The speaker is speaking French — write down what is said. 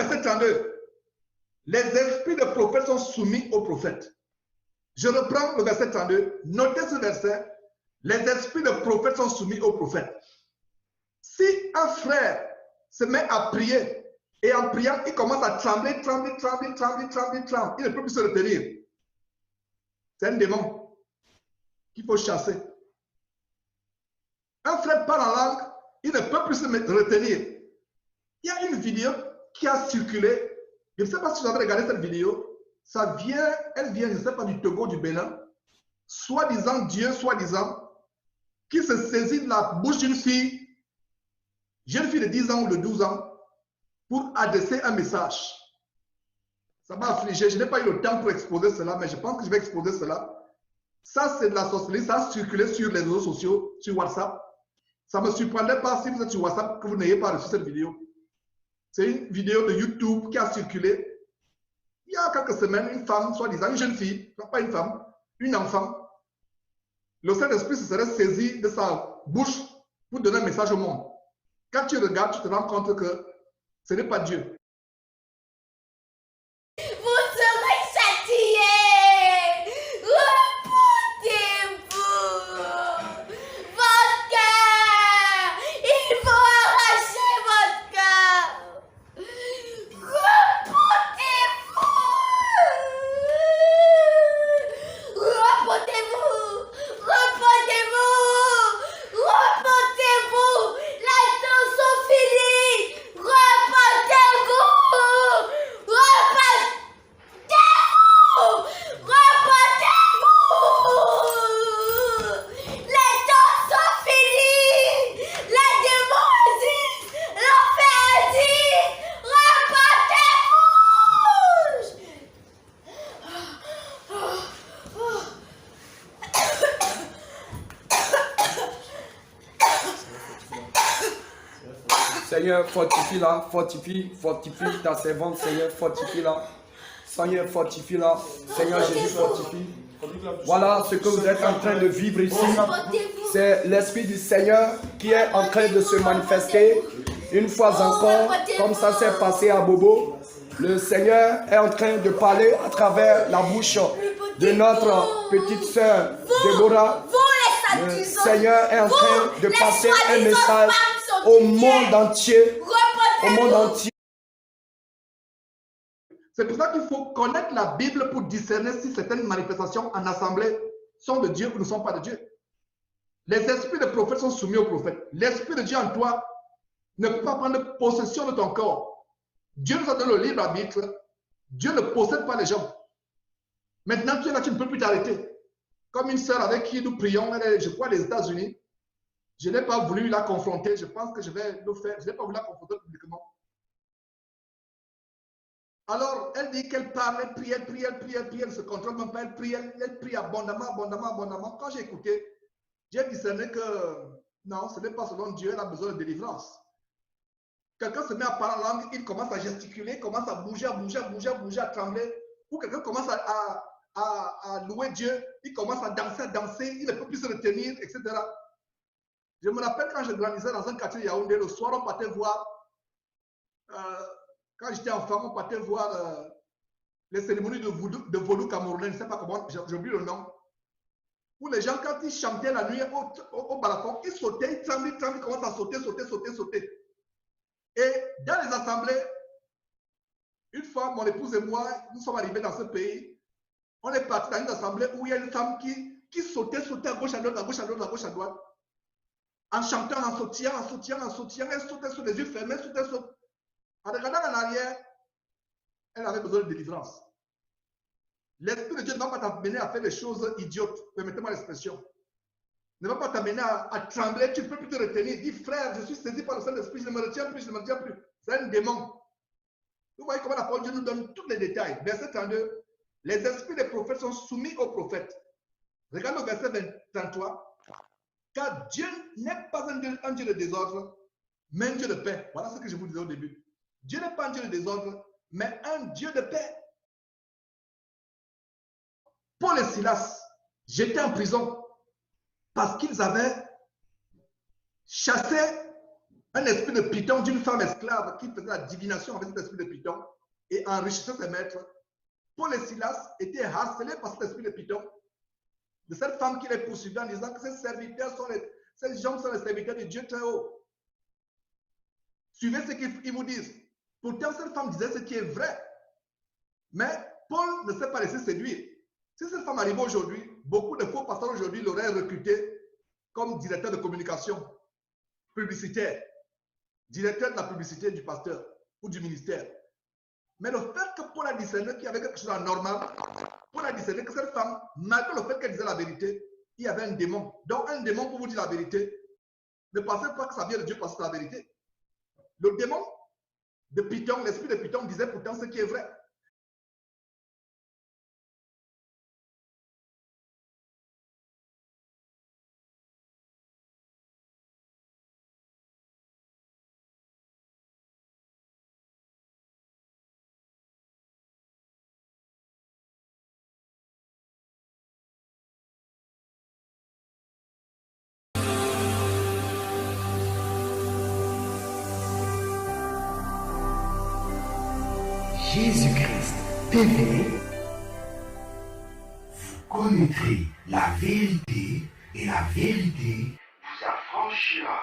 verset 32. Les esprits de prophètes sont soumis aux prophètes. Je reprends le verset 32. Notez ce verset. Les esprits de prophètes sont soumis aux prophètes. Si un frère se met à prier et en priant, il commence à trembler. Il ne peut plus se retenir. C'est un démon qu'il faut chasser. Un frère parle en langue, il ne peut plus se retenir. Il y a une vidéo qui a circulé. Je ne sais pas si vous avez regardé cette vidéo. Elle vient, je ne sais pas, du Togo, du Bénin. Soi-disant Dieu, soi-disant, qui se saisit de la bouche d'une fille, jeune fille de 10 ans ou de 12 ans, pour adresser un message. Ça m'a affligé. Je n'ai pas eu le temps pour exposer cela, mais je pense que je vais exposer cela. Ça, c'est de la sorcellerie. Ça a circulé sur les réseaux sociaux, sur WhatsApp. Ça ne me surprendrait pas si vous êtes sur WhatsApp que vous n'ayez pas reçu cette vidéo. C'est une vidéo de YouTube qui a circulé il y a quelques semaines. Une femme, soi-disant, une jeune fille, pas une femme, une enfant. Le Saint-Esprit se serait saisi de sa bouche pour donner un message au monde. Quand tu regardes, tu te rends compte que ce n'est pas Dieu. Vous serez châtiés. Repentez-vous. Votre cœur. Il faut arracher votre cœur. Repentez-vous. Repentez-vous. Repentez-vous. Repentez-vous. Les temps sont finis. Repentez-vous. Les temps sont finis. Les démons existent. L'enfer existe. Seigneur, fortifie-la, fortifie ta servante, Seigneur, fortifie-la. Seigneur, fortifie-la. Seigneur Jésus, fortifie. Voilà ce que vous êtes en train de vivre ici. C'est l'Esprit du Seigneur qui est en train de se manifester. Une fois encore, comme ça s'est passé à Bobo, le Seigneur est en train de parler à travers la bouche de notre petite sœur Déborah. Le Seigneur est en train de passer un message au monde entier. Au monde entier. C'est pour ça qu'il faut connaître la Bible pour discerner si certaines manifestations en assemblée sont de Dieu ou ne sont pas de Dieu. Les esprits de prophètes sont soumis aux prophètes. L'Esprit de Dieu en toi ne peut pas prendre possession de ton corps. Dieu nous a donné le libre arbitre. Dieu ne possède pas les gens. Maintenant, tu es là, tu ne peux plus t'arrêter. Comme une sœur avec qui nous prions, elle est, je crois, des États-Unis. Je n'ai pas voulu la confronter. Je pense que je vais le faire. Je n'ai pas voulu la confronter publiquement. Alors, elle dit qu'elle parle, elle prie, elle ne se contrôle même pas, elle prie abondamment. Quand j'ai écouté, j'ai discerné que non, ce n'est pas selon Dieu, elle a besoin de délivrance. Quelqu'un se met à parler en langue, il commence à gesticuler, commence à bouger, à trembler. Ou quelqu'un commence à louer Dieu, il commence à danser, il ne peut plus se retenir, etc. Je me rappelle quand je grandissais dans un quartier de Yaoundé, le soir, on partait voir, quand j'étais enfant, on partait voir les cérémonies de vaudou camerounais, je ne sais pas comment, j'ai oublié le nom, où les gens, quand ils chantaient la nuit au balafon, ils sautaient, ils tremblaient, ils commencent à sauter. Et dans les assemblées, une fois, mon épouse et moi, nous sommes arrivés dans ce pays, on est parti dans une assemblée où il y a une femme qui sautait à gauche, à droite, en chantant, en sautillant, elle sautait sur les yeux fermés, sautait. En regardant en arrière, elle avait besoin de délivrance. L'Esprit de Dieu ne va pas t'amener à faire des choses idiotes, permettez-moi l'expression. Ne va pas t'amener à trembler, tu ne peux plus te retenir. Dis, frère, je suis saisi par le Saint-Esprit, je ne me retiens plus. C'est un démon. Vous voyez comment la parole de Dieu nous donne tous les détails. Verset 32, les esprits des prophètes sont soumis aux prophètes. Regarde le verset 33. Car Dieu n'est pas un Dieu de désordre, mais un Dieu de paix. Voilà ce que je vous disais au début. Dieu n'est pas un Dieu de désordre, mais un Dieu de paix. Paul et Silas, j'étais en prison parce qu'ils avaient chassé un esprit de Python d'une femme esclave qui faisait la divination avec cet esprit de Python et enrichissait ses maîtres. Paul et Silas étaient harcelés par cet esprit de Python, de cette femme qui les poursuivait en disant que ces gens sont les serviteurs de Dieu très haut. Suivez ce qu'ils vous disent. Pourtant, cette femme disait ce qui est vrai. Mais Paul ne s'est pas laissé séduire. Si cette femme arrivait aujourd'hui, beaucoup de faux pasteurs aujourd'hui l'auraient recruté comme directeur de communication, publicitaire, directeur de la publicité du pasteur ou du ministère. Mais le fait que Paul a discerné qu'il y avait quelque chose d'anormal, Paul a discerné que cette femme, malgré le fait qu'elle disait la vérité, il y avait un démon. Donc un démon pour vous dire la vérité, ne pensez pas que ça vient de Dieu parce que c'est la vérité. Le démon de Python, l'esprit de Python disait pourtant ce qui est vrai. Jésus-Christ TV, vous connaîtrez la vérité et la vérité vous affranchira.